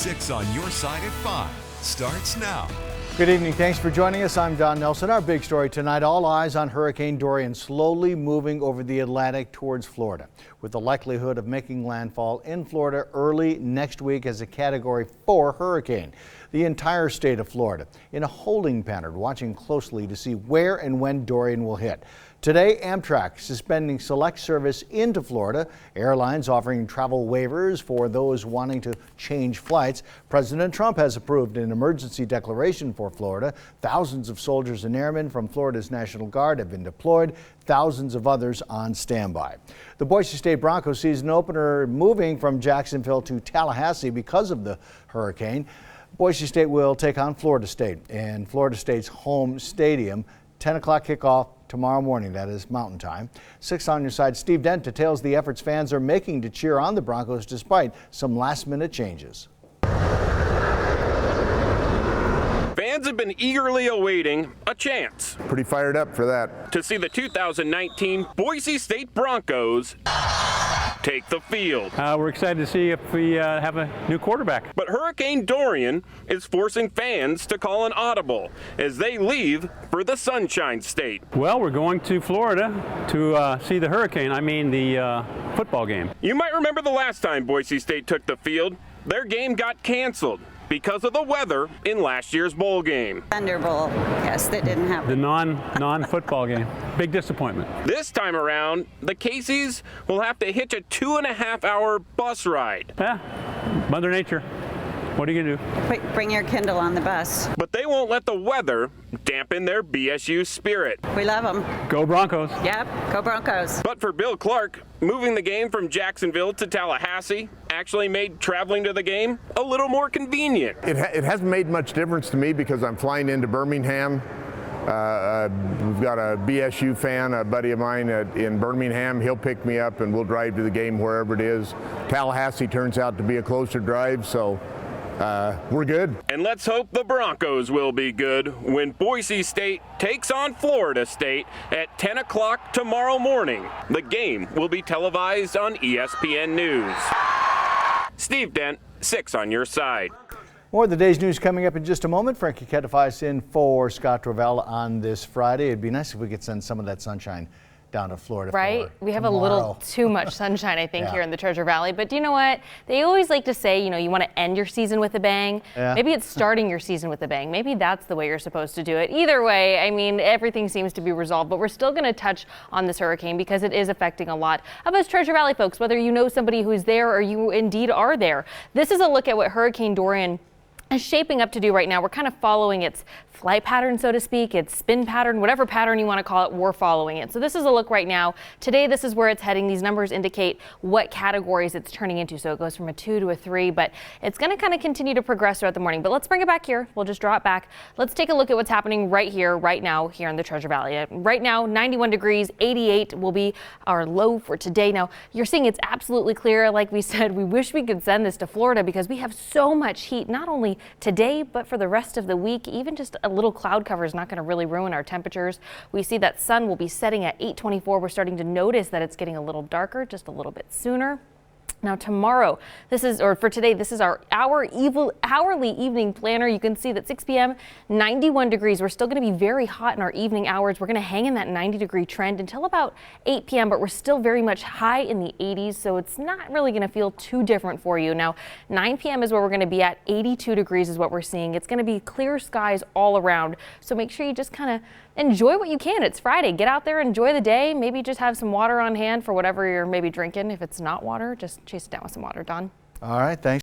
6 on your side at 5 starts now. Good evening. Thanks for joining us. I'm Don Nelson. Our big story tonight, all eyes on Hurricane Dorian slowly moving over the Atlantic towards Florida, with the likelihood of making landfall in Florida early next week as a Category 4 hurricane. The entire state of Florida in a holding pattern, watching closely to see where and when Dorian will hit. Today, Amtrak suspending select service into Florida. Airlines offering travel waivers for those wanting to change flights. President Trump has approved an emergency declaration for Florida. Thousands of soldiers and airmen from Florida's National Guard have been deployed. Thousands of others on standby. The Boise State Broncos season opener moving from Jacksonville to Tallahassee because of the hurricane. Boise State will take on Florida State in Florida State's home stadium. 10 o'clock kickoff tomorrow morning, that is Mountain Time. 6 on your side, Steve Dent details the efforts fans are making to cheer on the Broncos despite some last-minute changes. Fans have been eagerly awaiting a chance. Pretty fired up for that. To see the 2019 Boise State Broncos take the field. We're excited to see if we have a new quarterback. But Hurricane Dorian is forcing fans to call an audible as they leave for the Sunshine State. Well, we're going to Florida to see the hurricane, the football game. You might remember the last time Boise State took the field. Their game got canceled because of the weather in last year's bowl game. Thunder Bowl, yes, that didn't happen. The non-football game. Big disappointment. This time around, the Caseys will have to hitch a 2.5-hour bus ride. Mother Nature. What are you going to do? Bring your Kindle on the bus. But they won't let the weather dampen their BSU spirit. We love them. Go Broncos. Yep, go Broncos. But for Bill Clark, moving the game from Jacksonville to Tallahassee actually made traveling to the game a little more convenient. It hasn't made much difference to me because I'm flying into Birmingham. We've got a BSU fan, a buddy of mine in Birmingham. He'll pick me up and we'll drive to the game wherever it is. Tallahassee turns out to be a closer drive, so we're good. And let's hope the Broncos will be good when Boise State takes on Florida State at 10 o'clock tomorrow morning. The game will be televised on ESPN News. Steve Dent, 6 on your side. More of the day's news coming up in just a moment. Frankie Kettifis in for Scott Travell on this Friday. It'd be nice if we could send some of that sunshine down to Florida. Right? We have tomorrow. A little too much sunshine, I think, Yeah. here in the Treasure Valley. But do you know what? They always like to say, you want to end your season with a bang. Yeah. Maybe it's starting your season with a bang. Maybe that's the way you're supposed to do it. Either way, everything seems to be resolved. But we're still going to touch on this hurricane because it is affecting a lot of us Treasure Valley folks, whether you know somebody who's there or you indeed are there. This is a look at what Hurricane Dorian is shaping up to do right now. We're kind of following its flight pattern, so to speak, its spin pattern, whatever pattern you want to call it, we're following it. So this is a look right now. Today, this is where it's heading. These numbers indicate what categories it's turning into. So it goes from a 2 to a 3, but it's going to kind of continue to progress throughout the morning. But let's bring it back here. We'll just draw it back. Let's take a look at what's happening right here, right now, here in the Treasure Valley. Right now, 91 degrees, 88 will be our low for today. Now, you're seeing it's absolutely clear. Like we said, we wish we could send this to Florida because we have so much heat, not only today, but for the rest of the week. Even just a little cloud cover is not going to really ruin our temperatures. We see that sun will be setting at 8:24. We're starting to notice that it's getting a little darker just a little bit sooner. Now tomorrow, for today, this is our hourly evening planner. You can see that 6 p.m., 91 degrees. We're still going to be very hot in our evening hours. We're going to hang in that 90-degree trend until about 8 p.m., but we're still very much high in the 80s, so it's not really going to feel too different for you. Now, 9 p.m. is where we're going to be at. 82 degrees is what we're seeing. It's going to be clear skies all around, so make sure you just kind of enjoy what you can. It's Friday. Get out there, enjoy the day. Maybe just have some water on hand for whatever you're maybe drinking. If it's not water, just chase it down with some water. Don? All right, thanks.